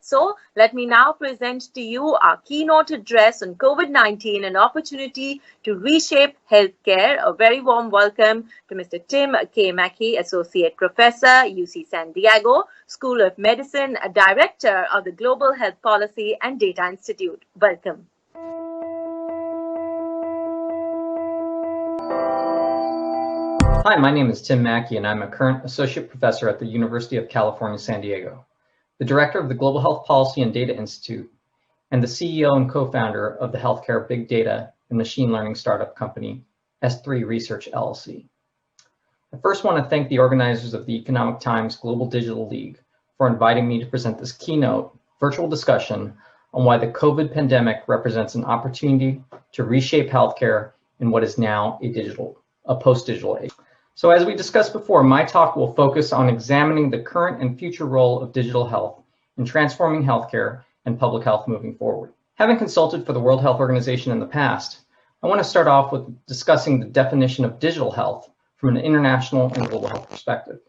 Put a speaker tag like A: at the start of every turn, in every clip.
A: So, let me now present to you our keynote address on COVID-19, an opportunity to reshape healthcare. A very warm welcome to Mr. Tim K. Mackey, Associate Professor, UC San Diego, School of Medicine, Director of the Global Health Policy and Data Institute. Welcome.
B: Hi, my name is Tim Mackey, and I'm a current Associate Professor at the University of California, San Diego, the Director of the Global Health Policy and Data Institute, and the CEO and co-founder of the healthcare big data and machine learning startup company, S3 Research LLC. I first want to thank the organizers of the Economic Times Global Digital League for inviting me to present this keynote virtual discussion on why the COVID pandemic represents an opportunity to reshape healthcare in what is now a post-digital age. So as we discussed before, my talk will focus on examining the current and future role of digital health in transforming healthcare and public health moving forward. Having consulted for the World Health Organization in the past, I want to start off with discussing the definition of digital health from an international and global health perspective.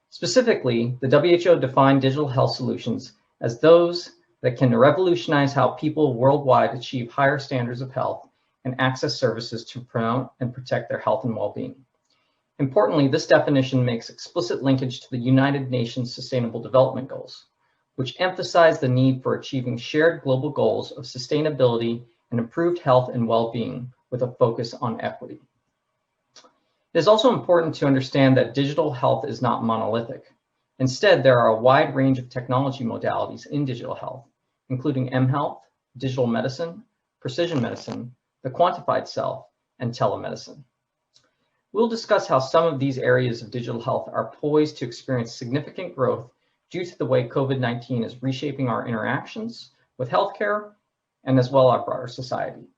B: Specifically, the WHO defined digital health solutions as those that can revolutionize how people worldwide achieve higher standards of health and access services to promote and protect their health and well-being. Importantly, this definition makes explicit linkage to the United Nations Sustainable Development Goals, which emphasize the need for achieving shared global goals of sustainability and improved health and well-being with a focus on equity. It is also important to understand that digital health is not monolithic. Instead, there are a wide range of technology modalities in digital health, including mHealth, digital medicine, precision medicine, the quantified self, and telemedicine. We'll discuss how some of these areas of digital health are poised to experience significant growth due to the way COVID-19 is reshaping our interactions with healthcare and as well our broader society.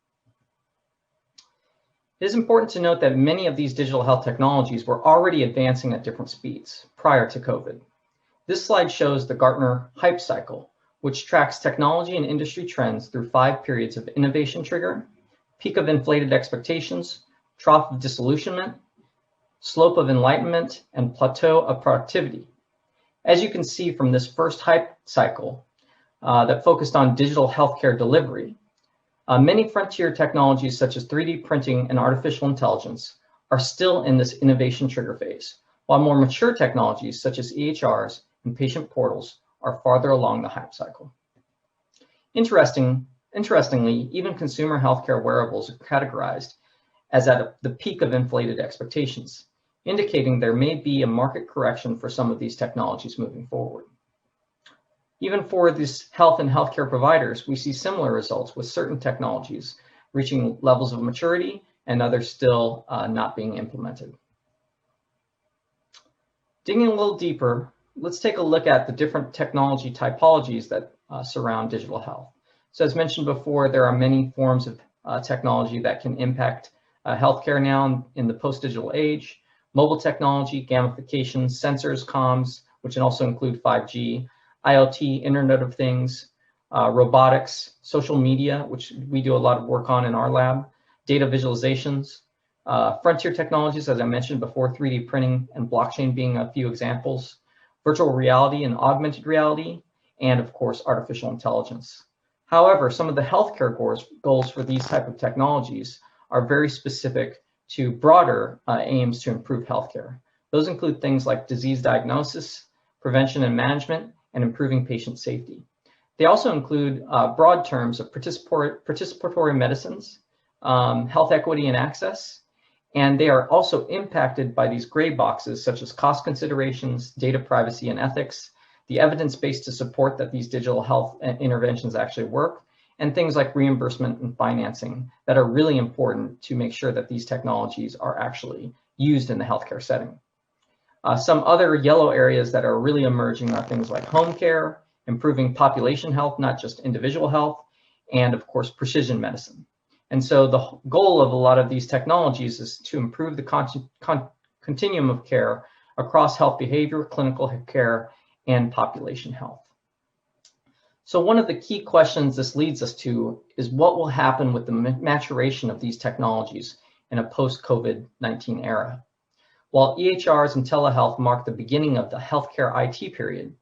B: It is important to note that many of these digital health technologies were already advancing at different speeds prior to COVID. This slide shows the Gartner hype cycle, which tracks technology and industry trends through 5 periods of innovation trigger, peak of inflated expectations, trough of disillusionment, slope of enlightenment, and plateau of productivity. As you can see from this first hype cycle that focused on digital healthcare delivery, many frontier technologies such as 3D printing and artificial intelligence are still in this innovation trigger phase, while more mature technologies such as EHRs and patient portals are farther along the hype cycle. Interestingly, even consumer healthcare wearables are categorized as at the peak of inflated expectations, indicating there may be a market correction for some of these technologies moving forward. Even for these health and healthcare providers, we see similar results with certain technologies reaching levels of maturity and others still not being implemented. Digging a little deeper, let's take a look at the different technology typologies that surround digital health. So as mentioned before, there are many forms of technology that can impact healthcare now in the post-digital age. Mobile technology, gamification, sensors, comms, which can also include 5G, IoT, Internet of Things, robotics, social media, which we do a lot of work on in our lab, data visualizations, frontier technologies, as I mentioned before, 3D printing and blockchain being a few examples, virtual reality and augmented reality, and of course, artificial intelligence. However, some of the healthcare goals for these type of technologies are very specific to broader aims to improve healthcare. Those include things like disease diagnosis, prevention and management, and improving patient safety. They also include broad terms of participatory medicines, health equity and access, and they are also impacted by these gray boxes such as cost considerations, data privacy and ethics, the evidence base to support that these digital health interventions actually work, and things like reimbursement and financing that are really important to make sure that these technologies are actually used in the healthcare setting. Some other yellow areas that are really emerging are things like home care, improving population health, not just individual health, and of course, precision medicine. And so the goal of a lot of these technologies is to improve the continuum of care across health behavior, clinical care, and population health. So one of the key questions this leads us to is what will happen with the maturation of these technologies in a post-COVID-19 era. While EHRs and telehealth mark the beginning of the healthcare IT period,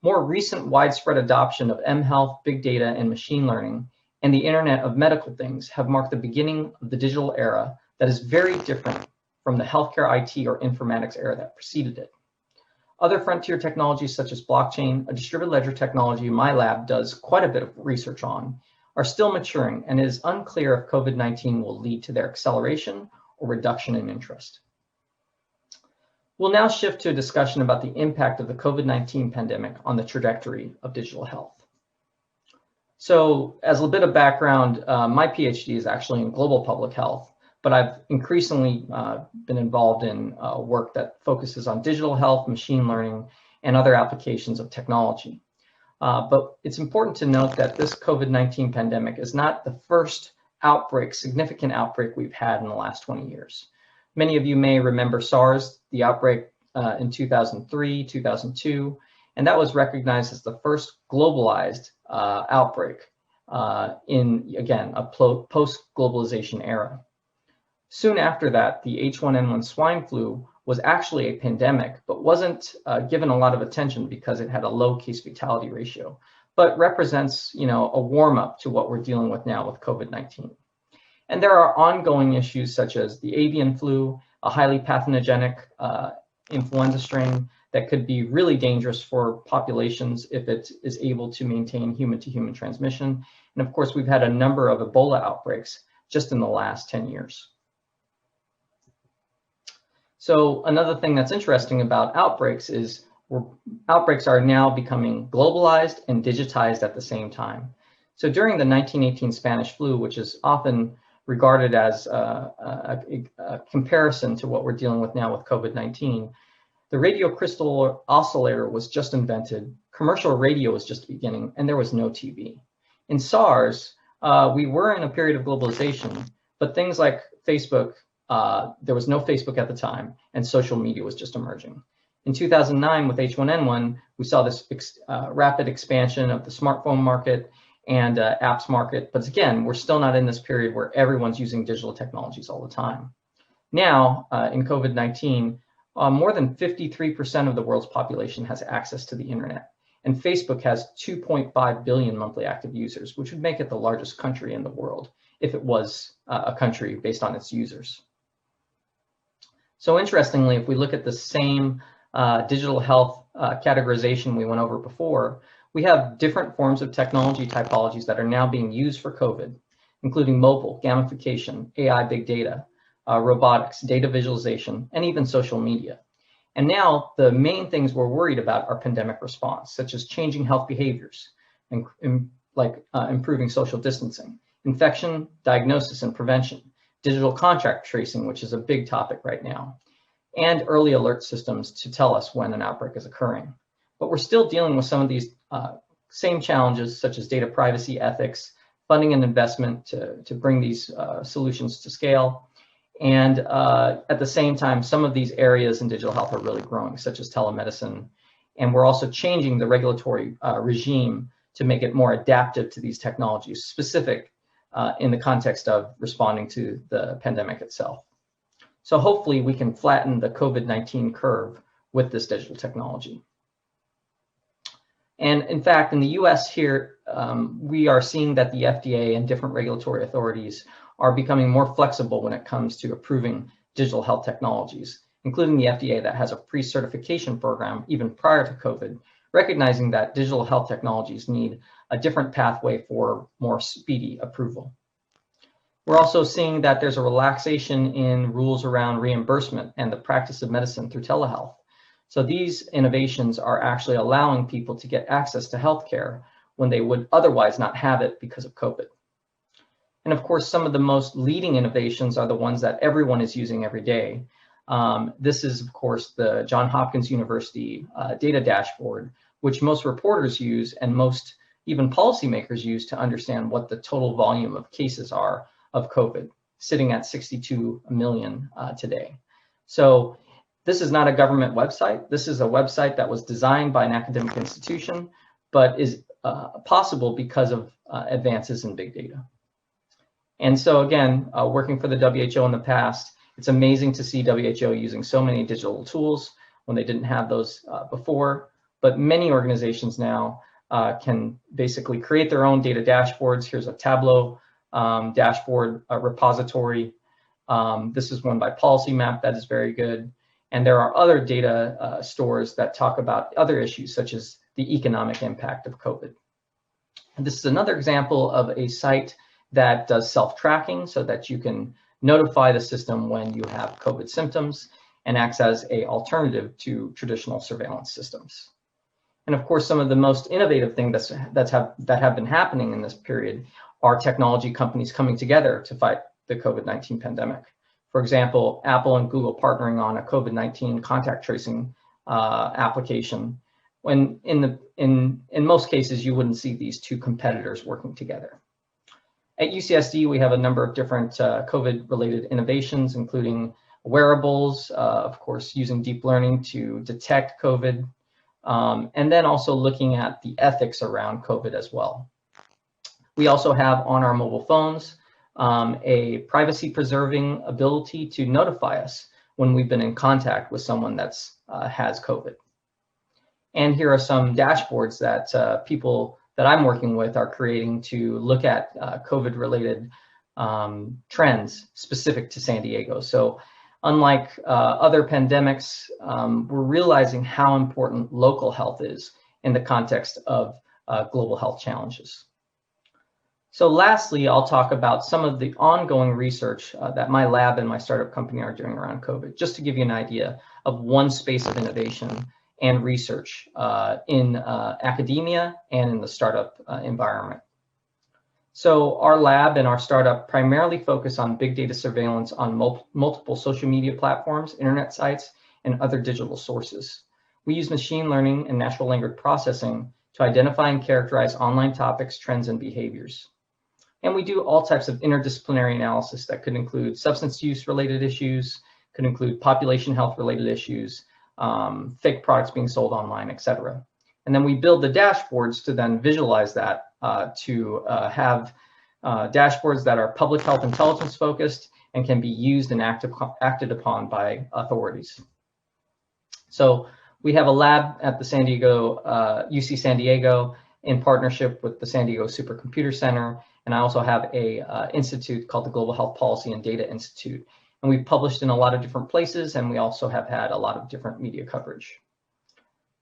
B: more recent widespread adoption of mHealth, big data, and machine learning, and the Internet of Medical Things have marked the beginning of the digital era that is very different from the healthcare IT or informatics era that preceded it. Other frontier technologies such as blockchain, a distributed ledger technology my lab does quite a bit of research on, are still maturing, and it is unclear if COVID-19 will lead to their acceleration or reduction in interest. We'll now shift to a discussion about the impact of the COVID-19 pandemic on the trajectory of digital health. So as a bit of background, my PhD is actually in global public health, but I've increasingly been involved in work that focuses on digital health, machine learning, and other applications of technology. But it's important to note that this COVID-19 pandemic is not the first significant outbreak we've had in the last 20 years. Many of you may remember SARS, the outbreak in 2003, 2002, and that was recognized as the first globalized outbreak in, again, a post-globalization era. Soon after that, the H1N1 swine flu was actually a pandemic, but wasn't given a lot of attention because it had a low case fatality ratio, but represents, a warm-up to what we're dealing with now with COVID-19. And there are ongoing issues such as the avian flu, a highly pathogenic influenza strain that could be really dangerous for populations if it is able to maintain human-to-human transmission. And of course, we've had a number of Ebola outbreaks just in the last 10 years. So another thing that's interesting about outbreaks is outbreaks are now becoming globalized and digitized at the same time. So during the 1918 Spanish flu, which is often regarded as a comparison to what we're dealing with now with COVID-19, the radio crystal oscillator was just invented, commercial radio was just beginning, and there was no TV. In SARS, we were in a period of globalization, but things like Facebook, there was no Facebook at the time, and social media was just emerging. In 2009, with H1N1, we saw this rapid expansion of the smartphone market and apps market. But again, we're still not in this period where everyone's using digital technologies all the time. Now, in COVID-19, more than 53% of the world's population has access to the internet. And Facebook has 2.5 billion monthly active users, which would make it the largest country in the world if it was a country based on its users. So interestingly, if we look at the same digital health categorization we went over before, we have different forms of technology typologies that are now being used for COVID, including mobile, gamification, AI, big data, robotics, data visualization, and even social media. And now the main things we're worried about are pandemic response, such as changing health behaviors, and improving social distancing, infection, diagnosis, and prevention, digital contact tracing, which is a big topic right now, and early alert systems to tell us when an outbreak is occurring. But we're still dealing with some of these same challenges, such as data privacy, ethics, funding and investment to bring these solutions to scale. And at the same time, some of these areas in digital health are really growing, such as telemedicine. And we're also changing the regulatory regime to make it more adaptive to these technologies, specific in the context of responding to the pandemic itself. So hopefully we can flatten the COVID-19 curve with this digital technology. And in fact, in the US here, we are seeing that the FDA and different regulatory authorities are becoming more flexible when it comes to approving digital health technologies, including the FDA that has a pre-certification program even prior to COVID, recognizing that digital health technologies need a different pathway for more speedy approval. We're also seeing that there's a relaxation in rules around reimbursement and the practice of medicine through telehealth. So these innovations are actually allowing people to get access to healthcare when they would otherwise not have it because of COVID. And of course, some of the most leading innovations are the ones that everyone is using every day. This is, of course, the Johns Hopkins University data dashboard, which most reporters use and most even policymakers use to understand what the total volume of cases are of COVID, sitting at 62 million today. So this is not a government website. This is a website that was designed by an academic institution, but is possible because of advances in big data. And so again, working for the WHO in the past, It's amazing to see WHO using so many digital tools when they didn't have those before, but many organizations now can basically create their own data dashboards. Here's a Tableau dashboard repository. This is one by PolicyMap that is very good. And there are other data stores that talk about other issues, such as the economic impact of COVID. And this is another example of a site that does self-tracking so that you can notify the system when you have COVID symptoms and acts as an alternative to traditional surveillance systems. And of course, some of the most innovative things that have been happening in this period are technology companies coming together to fight the COVID-19 pandemic. For example, Apple and Google partnering on a COVID-19 contact tracing application, when in most cases you wouldn't see these two competitors working together. At UCSD, we have a number of different COVID-related innovations, including wearables, of course, using deep learning to detect COVID, and then also looking at the ethics around COVID as well. We also have on our mobile phones a privacy-preserving ability to notify us when we've been in contact with someone that's has COVID. And here are some dashboards that people that I'm working with are creating to look at COVID-related trends specific to San Diego. So unlike other pandemics, we're realizing how important local health is in the context of global health challenges. So lastly, I'll talk about some of the ongoing research that my lab and my startup company are doing around COVID, just to give you an idea of one space of innovation and research in academia and in the startup environment. So our lab and our startup primarily focus on big data surveillance on multiple social media platforms, internet sites, and other digital sources. We use machine learning and natural language processing to identify and characterize online topics, trends, and behaviors. And we do all types of interdisciplinary analysis that could include substance use related issues, could include population health related issues, fake products being sold online, etc. And then we build the dashboards to then visualize that to have dashboards that are public health intelligence focused and can be used and acted upon by authorities. So we have a lab at the San Diego, UC San Diego, in partnership with the San Diego Supercomputer Center. And I also have a institute called the Global Health Policy and Data Institute. And we've published in a lot of different places, and we also have had a lot of different media coverage.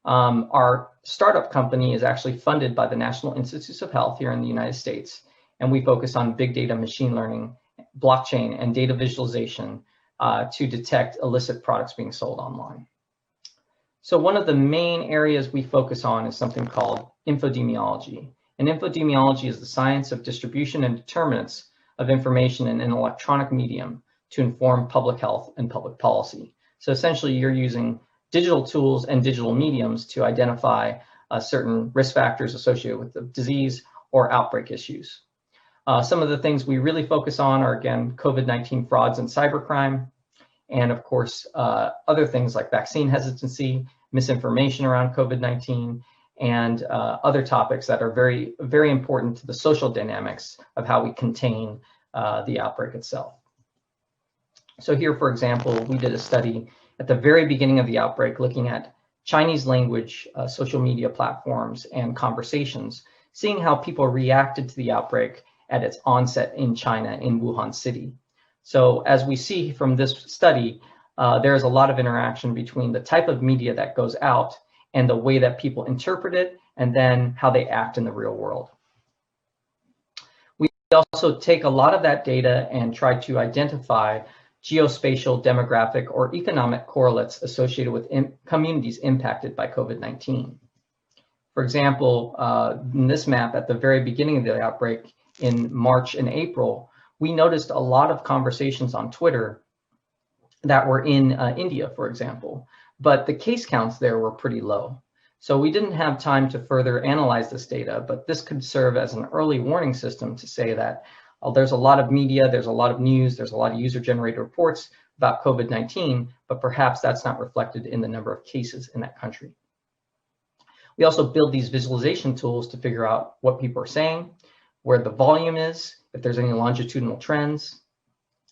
B: Our startup company is actually funded by the National Institutes of Health here in the United States, and we focus on big data, machine learning, blockchain, and data visualization to detect illicit products being sold online. So one of the main areas we focus on is something called infodemiology. And infodemiology is the science of distribution and determinants of information in an electronic medium to inform public health and public policy. So essentially, you're using digital tools and digital mediums to identify certain risk factors associated with the disease or outbreak issues. Some of the things we really focus on are, again, COVID-19 frauds and cybercrime, and of course, other things like vaccine hesitancy, misinformation around COVID-19, and other topics that are very, very important to the social dynamics of how we contain the outbreak itself. So here, for example, we did a study at the very beginning of the outbreak looking at Chinese language social media platforms and conversations, seeing how people reacted to the outbreak at its onset in China, in Wuhan City. So as we see from this study, there's a lot of interaction between the type of media that goes out and the way that people interpret it, and then how they act in the real world. We also take a lot of that data and try to identify geospatial, demographic, or economic correlates associated with communities impacted by COVID-19. For example, in this map at the very beginning of the outbreak in March and April, we noticed a lot of conversations on Twitter that were in India, for example, but the case counts there were pretty low. So we didn't have time to further analyze this data, but this could serve as an early warning system to say that there's a lot of media, there's a lot of news, there's a lot of user-generated reports about COVID-19, but perhaps that's not reflected in the number of cases in that country. We also build these visualization tools to figure out what people are saying, where the volume is, if there's any longitudinal trends.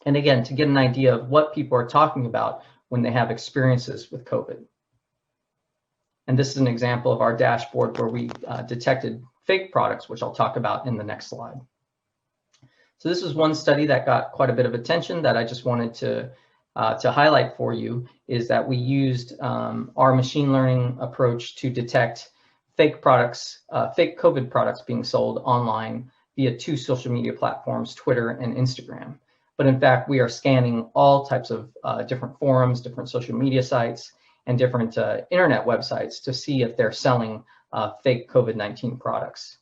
B: And again, to get an idea of what people are talking about when they have experiences with COVID. And this is an example of our dashboard where we detected fake products, which I'll talk about in the next slide. So this is one study that got quite a bit of attention that I just wanted to highlight for you, is that we used our machine learning approach to detect fake products, fake COVID products being sold online via 2 social media platforms, Twitter and Instagram. But in fact, we are scanning all types of different forums, different social media sites, and different internet websites to see if they're selling fake COVID-19 products.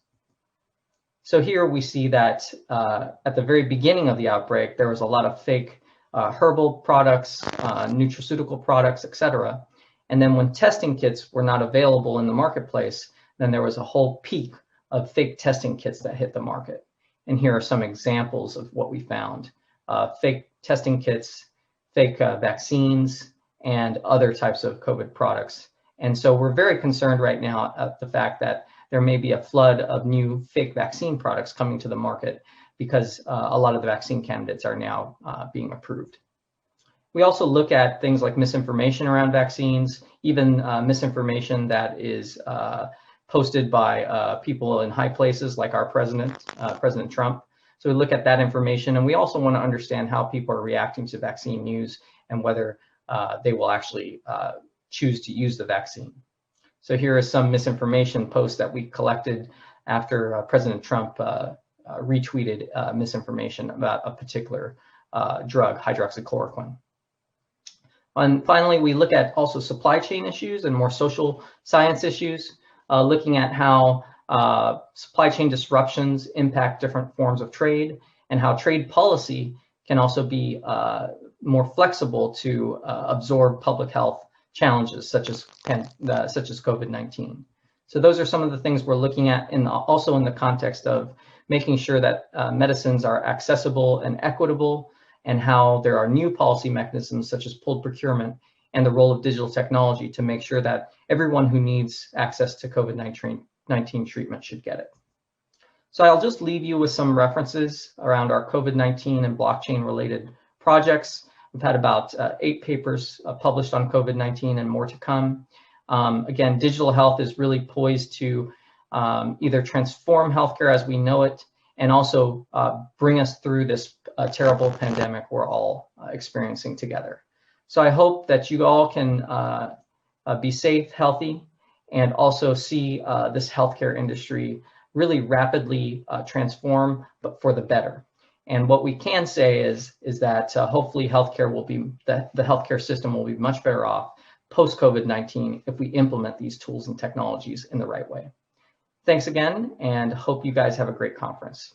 B: So here we see that at the very beginning of the outbreak, there was a lot of fake herbal products, nutraceutical products, etc. And then when testing kits were not available in the marketplace, then there was a whole peak of fake testing kits that hit the market. And here are some examples of what we found. Fake testing kits, fake vaccines, and other types of COVID products. And so we're very concerned right now at the fact that there may be a flood of new fake vaccine products coming to the market because a lot of the vaccine candidates are now being approved. We also look at things like misinformation around vaccines, even misinformation that is posted by people in high places like our president, President Trump. So we look at that information, and we also want to understand how people are reacting to vaccine news and whether they will actually choose to use the vaccine. So here is some misinformation posts that we collected after President Trump retweeted misinformation about a particular drug, hydroxychloroquine. And finally, we look at also supply chain issues and more social science issues, looking at how supply chain disruptions impact different forms of trade and how trade policy can also be more flexible to absorb public health challenges such as COVID-19. So those are some of the things we're looking at, also in the context of making sure that medicines are accessible and equitable, and how there are new policy mechanisms such as pooled procurement and the role of digital technology to make sure that everyone who needs access to COVID-19 treatment should get it. So I'll just leave you with some references around our COVID-19 and blockchain related projects. We've had about 8 papers published on COVID-19 and more to come. Again, digital health is really poised to either transform healthcare as we know it and also bring us through this terrible pandemic we're all experiencing together. So I hope that you all can be safe, healthy, and also see this healthcare industry really rapidly transform, but for the better. And what we can say is that hopefully healthcare will be, the healthcare system will be much better off post-COVID-19 if we implement these tools and technologies in the right way. Thanks again, and hope you guys have a great conference.